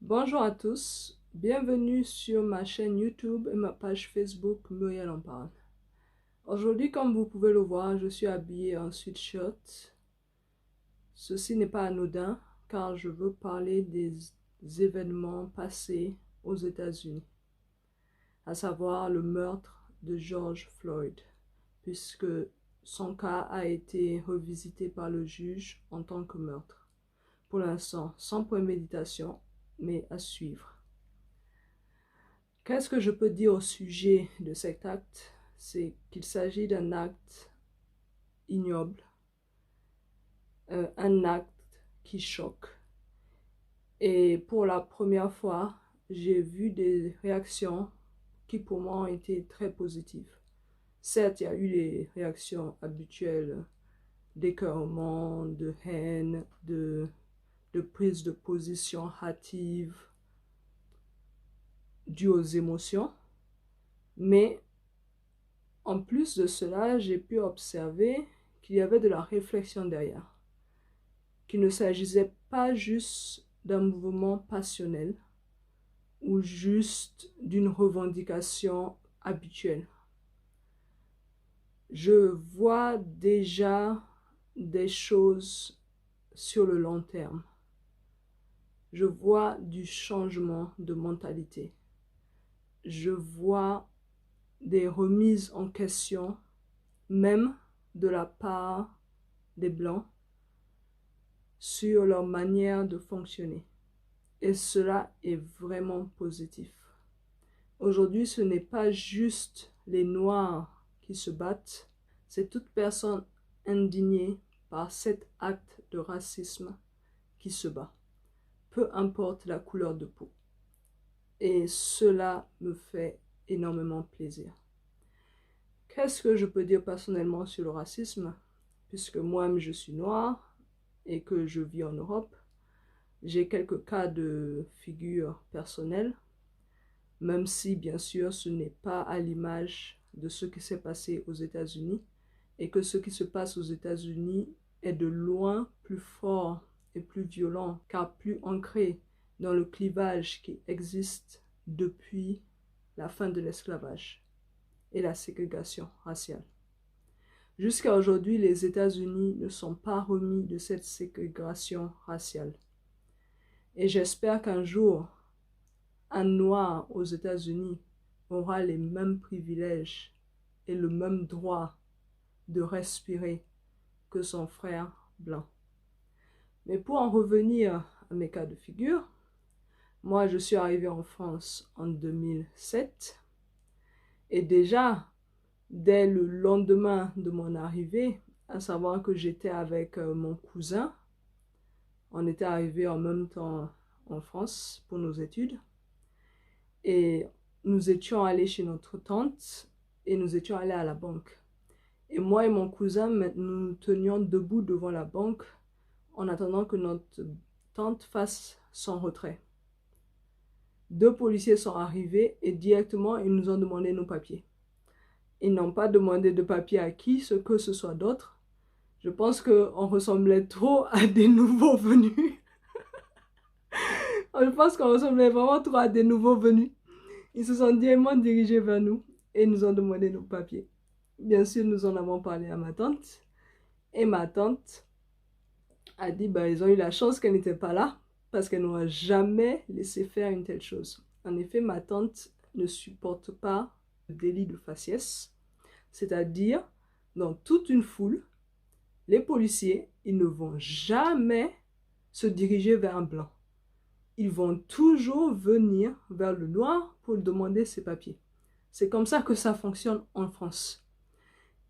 Bonjour à tous, bienvenue sur ma chaîne YouTube et ma page Facebook Muriel en parle. Aujourd'hui, comme vous pouvez le voir, je suis habillée en sweatshirt. Ceci n'est pas anodin car je veux parler des événements passés aux États-Unis, à savoir le meurtre de George Floyd, puisque son cas a été revisité par le juge en tant que meurtre. Pour l'instant, sans préméditation, mais à suivre. Qu'est-ce que je peux dire au sujet de cet acte? C'est qu'il s'agit d'un acte ignoble, un acte qui choque. Et pour la première fois, j'ai vu des réactions qui pour moi ont été très positives. Certes, il y a eu les réactions habituelles d'écœurement, de haine, de prise de position hâtive, due aux émotions, mais en plus de cela, j'ai pu observer qu'il y avait de la réflexion derrière, qu'il ne s'agissait pas juste d'un mouvement passionnel ou juste d'une revendication habituelle. Je vois déjà des choses sur le long terme. Je vois du changement de mentalité. Je vois des remises en question, même de la part des Blancs, sur leur manière de fonctionner. Et cela est vraiment positif. Aujourd'hui, ce n'est pas juste les Noirs qui se battent, c'est toute personne indignée par cet acte de racisme qui se bat, peu importe la couleur de peau. Et cela me fait énormément plaisir. Qu'est-ce que je peux dire personnellement sur le racisme? Puisque moi-même je suis noire et que je vis en Europe, j'ai quelques cas de figure personnelle, même si bien sûr ce n'est pas à l'image de ce qui s'est passé aux États-Unis et que ce qui se passe aux États-Unis est de loin plus fort et plus violent car plus ancré dans le clivage qui existe depuis la fin de l'esclavage et la ségrégation raciale. Jusqu'à aujourd'hui, les États-Unis ne sont pas remis de cette ségrégation raciale. Et j'espère qu'un jour, un noir aux États-Unis aura les mêmes privilèges et le même droit de respirer que son frère blanc. Mais pour en revenir à mes cas de figure, moi je suis arrivée en France en 2007 et déjà, dès le lendemain de mon arrivée, à savoir que j'étais avec mon cousin, on était arrivés en même temps en France pour nos études et nous étions allés chez notre tante et nous étions allés à la banque. Et moi et mon cousin, nous tenions debout devant la banque en attendant que notre tante fasse son retrait. Deux policiers sont arrivés et directement ils nous ont demandé nos papiers. Ils n'ont pas demandé de papiers à qui que ce soit d'autre. Je pense qu'on ressemblait trop à des nouveaux venus. Je pense qu'on ressemblait vraiment trop à des nouveaux venus. Ils se sont directement dirigés vers nous et nous ont demandé nos papiers. Bien sûr, nous en avons parlé à ma tante. Et ma tante a dit ils ont eu la chance qu'elle n'était pas là parce qu'elle n'aurait jamais laissé faire une telle chose. En effet, ma tante ne supporte pas le délit de faciès, c'est-à-dire dans toute une foule, les policiers, ils ne vont jamais se diriger vers un blanc. Ils vont toujours venir vers le noir pour demander ses papiers. C'est comme ça que ça fonctionne en France.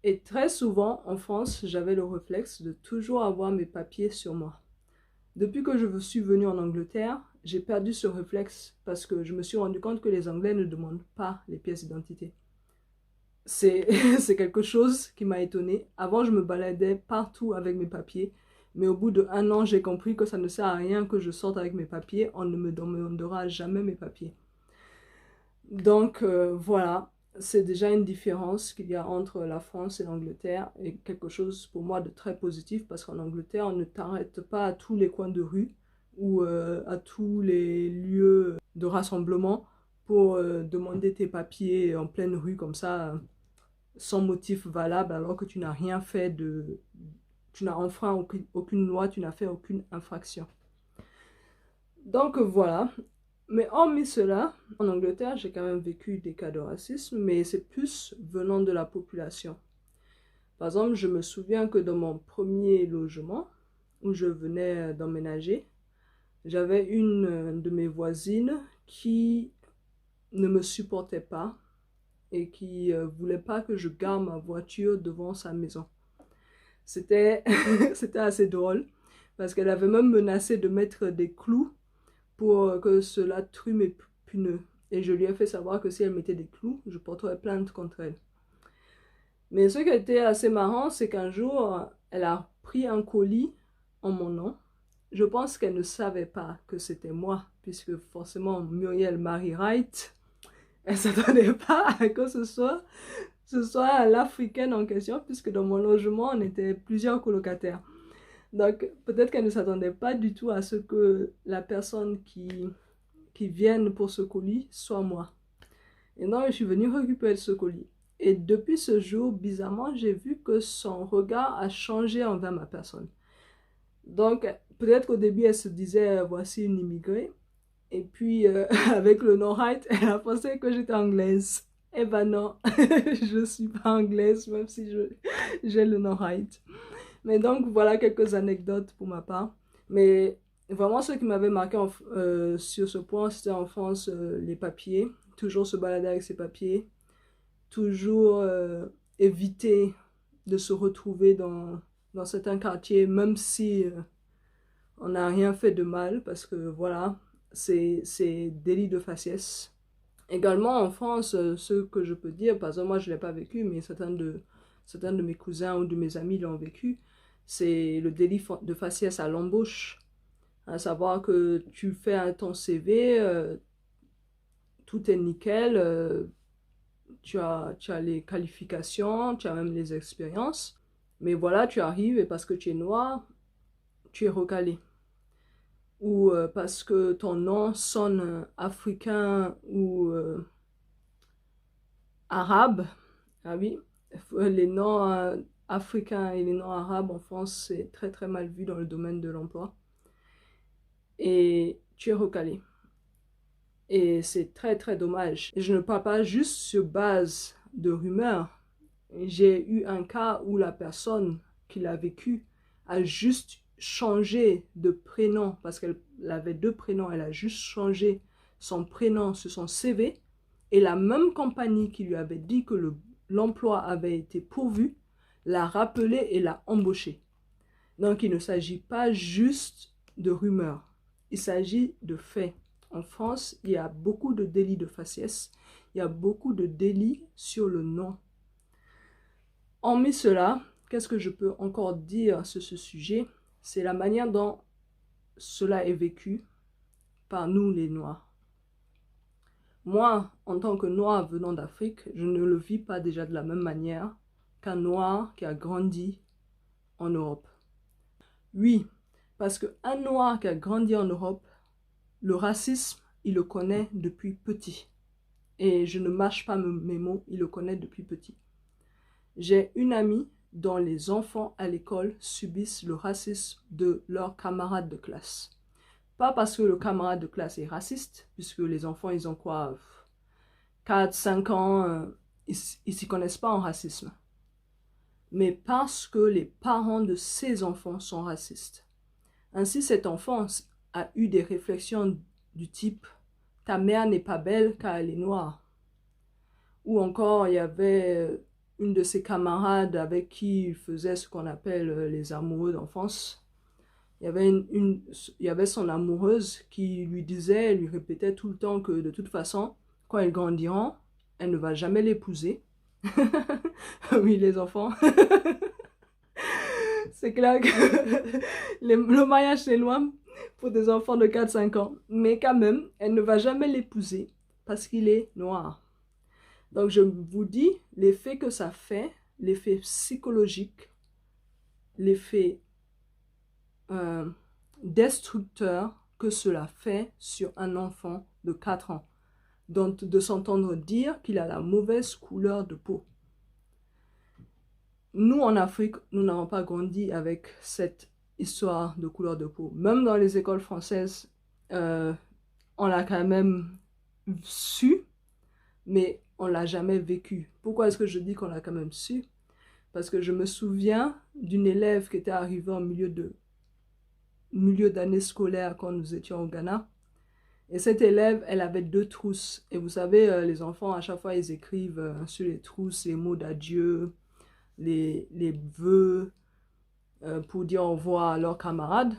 Et très souvent, en France, j'avais le réflexe de toujours avoir mes papiers sur moi. Depuis que je suis venue en Angleterre, j'ai perdu ce réflexe parce que je me suis rendu compte que les Anglais ne demandent pas les pièces d'identité. C'est quelque chose qui m'a étonnée. Avant, je me baladais partout avec mes papiers, mais au bout d'1 an, j'ai compris que ça ne sert à rien que je sorte avec mes papiers. On ne me demandera jamais mes papiers. Donc, voilà. C'est déjà une différence qu'il y a entre la France et l'Angleterre et quelque chose pour moi de très positif parce qu'en Angleterre, on ne t'arrête pas à tous les coins de rue ou à tous les lieux de rassemblement pour demander tes papiers en pleine rue comme ça, sans motif valable, alors que tu n'as rien fait de... Tu n'as enfreint aucune loi, tu n'as fait aucune infraction. Donc voilà. Mais hormis cela, en Angleterre, j'ai quand même vécu des cas de racisme, mais c'est plus venant de la population. Par exemple, je me souviens que dans mon premier logement, où je venais d'emménager, j'avais une de mes voisines qui ne me supportait pas et qui voulait pas que je garde ma voiture devant sa maison. C'était c'était assez drôle parce qu'elle avait même menacé de mettre des clous pour que cela tue mes pneus. Et je lui ai fait savoir que si elle mettait des clous, je porterais plainte contre elle. Mais ce qui a été assez marrant, c'est qu'un jour, elle a pris un colis en mon nom. Je pense qu'elle ne savait pas que c'était moi, puisque forcément Muriel Marie Wright, elle ne s'attendait pas à que ce soit l'Africaine en question, puisque dans mon logement, on était plusieurs colocataires. Donc peut-être qu'elle ne s'attendait pas du tout à ce que la personne qui vienne pour ce colis soit moi. Et donc je suis venue récupérer ce colis. Et depuis ce jour, bizarrement, j'ai vu que son regard a changé envers ma personne. Donc, peut-être qu'au début, elle se disait, voici une immigrée. Et puis, avec le no-right, elle a pensé que j'étais anglaise. Eh ben non, je ne suis pas anglaise, même si j'ai le no-right. Mais donc, voilà quelques anecdotes pour ma part. Mais vraiment, ce qui m'avait marqué sur ce point, c'était en France, les papiers. Toujours se balader avec ses papiers. Toujours éviter de se retrouver dans certains quartiers, même si on n'a rien fait de mal, parce que voilà, c'est délit de faciès. Également en France, ce que je peux dire, par exemple, moi je ne l'ai pas vécu, mais certains de mes cousins ou de mes amis l'ont vécu, c'est le délit de faciès à l'embauche. À savoir que tu fais ton CV, tout est nickel, tu as les qualifications, tu as même les expériences, mais voilà, tu arrives et parce que tu es noir, tu es recalé. Ou parce que ton nom sonne africain ou arabe. Ah oui, les noms africains et les noms arabes en France, c'est très très mal vu dans le domaine de l'emploi. Et tu es recalé. Et c'est très très dommage. Et je ne parle pas juste sur base de rumeurs. J'ai eu un cas où la personne qui l'a vécu a juste changé de prénom parce qu'elle avait deux prénoms. Elle a juste changé son prénom sur son CV et la même compagnie qui lui avait dit que l'emploi avait été pourvu l'a rappelé et l'a embauché. Donc il ne s'agit pas juste de rumeurs, il s'agit de faits. En France, il y a beaucoup de délits de faciès, il y a beaucoup de délits sur le nom. Hormis cela, qu'est-ce que je peux encore dire sur ce sujet? C'est la manière dont cela est vécu par nous les Noirs. Moi, en tant que Noir venant d'Afrique, je ne le vis pas déjà de la même manière qu'un Noir qui a grandi en Europe. Oui, parce qu'un Noir qui a grandi en Europe, le racisme, il le connaît depuis petit. Et je ne mâche pas mes mots, il le connaît depuis petit. J'ai une amie dont les enfants à l'école subissent le racisme de leurs camarades de classe. Pas parce que le camarade de classe est raciste, puisque les enfants, ils ont quoi, 4, 5 ans, ils ne s'y connaissent pas en racisme. Mais parce que les parents de ces enfants sont racistes. Ainsi, cet enfant a eu des réflexions du type « ta mère n'est pas belle car elle est noire ». Ou encore, il y avait une de ses camarades avec qui il faisait ce qu'on appelle les amoureux d'enfance. Il y avait son amoureuse qui lui disait, lui répétait tout le temps que de toute façon, quand ils grandiront, elle ne va jamais l'épouser. Oui, les enfants. C'est clair que le mariage c'est loin pour des enfants de 4-5 ans. Mais quand même, elle ne va jamais l'épouser parce qu'il est noir. Donc je vous dis, l'effet que ça fait, l'effet psychologique, l'effet destructeur que cela fait sur un enfant de 4 ans, donc de s'entendre dire qu'il a la mauvaise couleur de peau. Nous, en Afrique, nous n'avons pas grandi avec cette histoire de couleur de peau. Même dans les écoles françaises, on l'a quand même su, mais on ne l'a jamais vécu. Pourquoi est-ce que je dis qu'on l'a quand même su? Parce que je me souviens d'une élève qui était arrivée en milieu d'année scolaire quand nous étions au Ghana. Et cette élève, elle avait 2 trousses. Et vous savez, les enfants, à chaque fois, ils écrivent sur les trousses les mots d'adieu, les vœux pour dire au revoir à leurs camarades.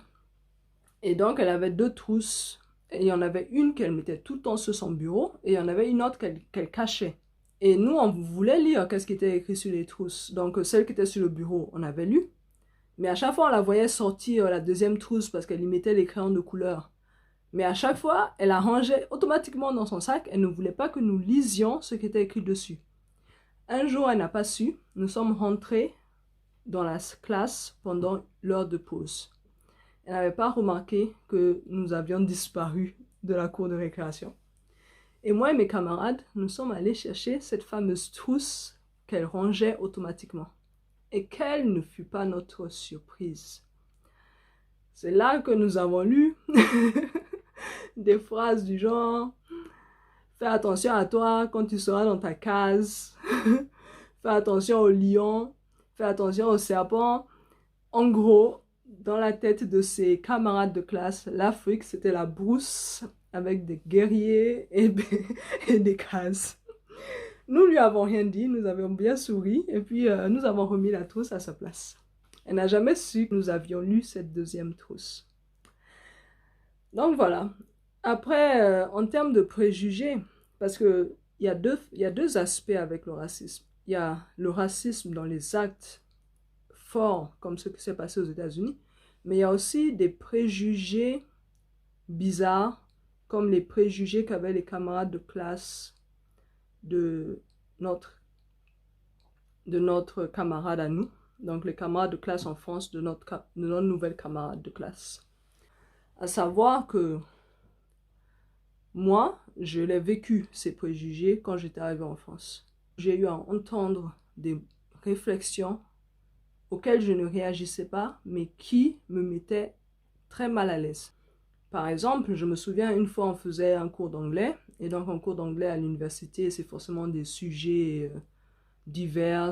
Et donc, elle avait 2 trousses. Et il y en avait une qu'elle mettait tout le temps sur son bureau, et il y en avait une autre qu'elle cachait. Et nous, on voulait lire qu'est-ce qui était écrit sur les trousses. Donc, celle qui était sur le bureau, on avait lu. Mais à chaque fois, on la voyait sortir la 2e trousse parce qu'elle y mettait les crayons de couleur. Mais à chaque fois, elle la rangeait automatiquement dans son sac. Elle ne voulait pas que nous lisions ce qui était écrit dessus. Un jour, elle n'a pas su. Nous sommes rentrés dans la classe pendant l'heure de pause. Elle n'avait pas remarqué que nous avions disparu de la cour de récréation. Et moi et mes camarades, nous sommes allés chercher cette fameuse trousse qu'elle rangeait automatiquement. Et quelle ne fut pas notre surprise. C'est là que nous avons lu des phrases du genre « Fais attention à toi quand tu seras dans ta case. Fais attention aux lions. Fais attention aux serpents. » En gros, dans la tête de ses camarades de classe, l'Afrique, c'était la brousse avec des guerriers et des cases. Nous lui avons rien dit, nous avions bien souri et puis nous avons remis la trousse à sa place. Elle n'a jamais su que nous avions lu cette 2e trousse. Donc voilà. Après, en termes de préjugés, parce qu'il y a deux aspects avec le racisme. Il y a le racisme dans les actes forts, comme ce qui s'est passé aux États-Unis, mais il y a aussi des préjugés bizarres, comme les préjugés qu'avaient les camarades de classe de notre camarade à nous, donc les camarades de classe en France de notre nouvelle camarade de classe. À savoir que moi, je l'ai vécu, ces préjugés, quand j'étais arrivée en France. J'ai eu à entendre des réflexions auxquelles je ne réagissais pas, mais qui me mettaient très mal à l'aise. Par exemple, je me souviens, une fois, on faisait un cours d'anglais, et donc un cours d'anglais à l'université, c'est forcément des sujets divers,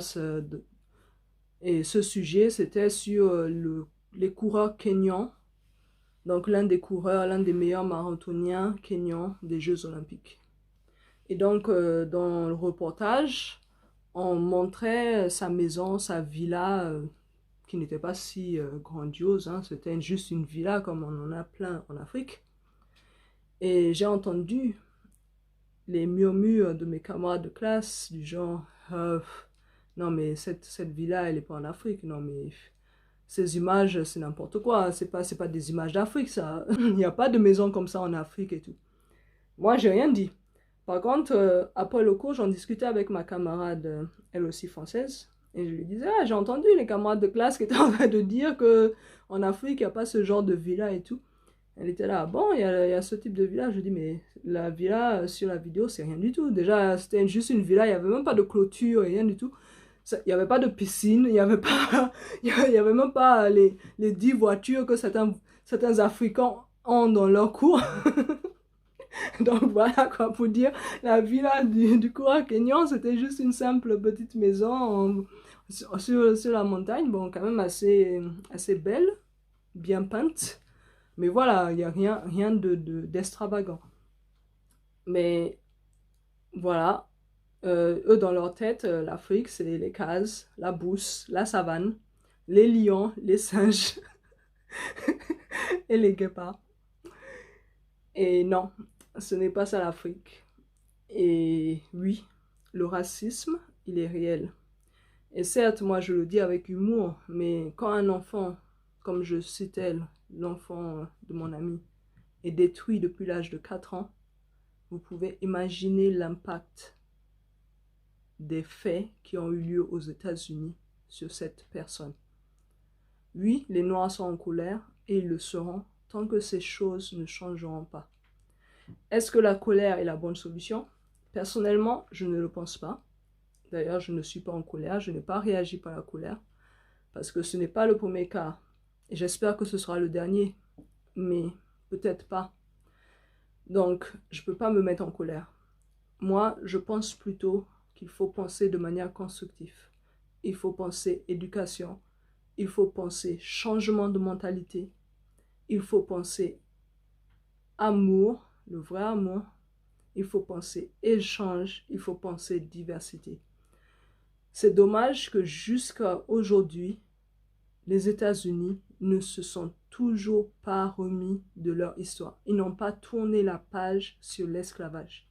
et ce sujet, c'était sur les coureurs kenyans, donc l'un des meilleurs marathoniens kenyans des Jeux Olympiques. Et donc, dans le reportage, on montrait sa maison, sa villa, qui n'était pas si grandiose, hein. C'était juste une villa comme on en a plein en Afrique. Et j'ai entendu les murmures de mes camarades de classe du genre non mais cette villa elle n'est pas en Afrique, non mais ces images c'est n'importe quoi, c'est pas des images d'Afrique ça, il n'y a pas de maison comme ça en Afrique et tout. Moi j'ai rien dit. Par contre après le cours j'en discutais avec ma camarade, elle aussi française, et je lui disais j'ai entendu les camarades de classe qui étaient en train de dire que en Afrique il n'y a pas ce genre de villa et tout. Elle était là, bon, il y a ce type de villa. Je dis, mais la villa sur la vidéo, c'est rien du tout. Déjà, c'était juste une villa, il n'y avait même pas de clôture, rien du tout. Il n'y avait pas de piscine, il n'y avait pas, il y avait même pas les 10 voitures que certains Africains ont dans leur cours. Donc voilà quoi, pour dire, la villa du coureur kenyan, c'était juste une simple petite maison sur la montagne, bon, quand même assez belle, bien peinte. Mais voilà, il n'y a rien d'extravagant. Mais voilà, eux dans leur tête, l'Afrique, c'est les cases, la brousse, la savane, les lions, les singes et les guépards. Et non, ce n'est pas ça l'Afrique. Et oui, le racisme, il est réel. Et certes, moi je le dis avec humour, mais quand un enfant, comme je citais l'enfant de mon ami, est détruit depuis l'âge de 4 ans, vous pouvez imaginer l'impact des faits qui ont eu lieu aux États-Unis sur cette personne. Oui, les Noirs sont en colère et ils le seront tant que ces choses ne changeront pas. Est-ce que la colère est la bonne solution? Personnellement, je ne le pense pas. D'ailleurs, je ne suis pas en colère, je n'ai pas réagi par la colère, parce que ce n'est pas le premier cas. Et j'espère que ce sera le dernier, mais peut-être pas. Donc, je ne peux pas me mettre en colère. Moi, je pense plutôt qu'il faut penser de manière constructive. Il faut penser éducation, il faut penser changement de mentalité, il faut penser amour, le vrai amour, il faut penser échange, il faut penser diversité. C'est dommage que jusqu'à aujourd'hui, les États-Unis ne se sont toujours pas remis de leur histoire. Ils n'ont pas tourné la page sur l'esclavage.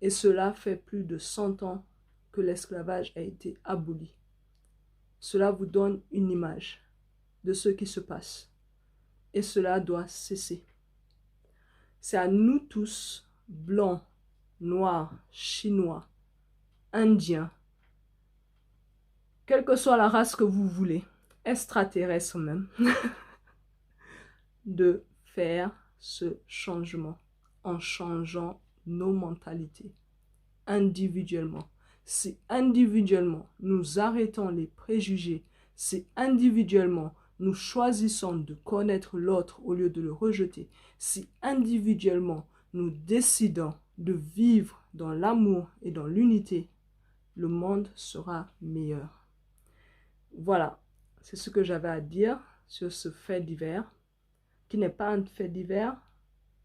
Et cela fait plus de 100 ans que l'esclavage a été aboli. Cela vous donne une image de ce qui se passe. Et cela doit cesser. C'est à nous tous, blancs, noirs, chinois, indiens, quelle que soit la race que vous voulez, extraterrestres même, de faire ce changement en changeant nos mentalités individuellement. Si individuellement nous arrêtons les préjugés, si individuellement nous choisissons de connaître l'autre au lieu de le rejeter, si individuellement nous décidons de vivre dans l'amour et dans l'unité, le monde sera meilleur. Voilà, c'est ce que j'avais à dire sur ce fait divers, qui n'est pas un fait divers,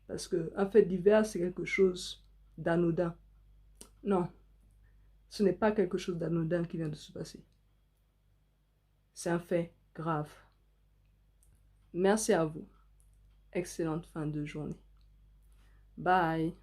parce qu'un fait divers, c'est quelque chose d'anodin. Non, ce n'est pas quelque chose d'anodin qui vient de se passer. C'est un fait grave. Merci à vous. Excellente fin de journée. Bye.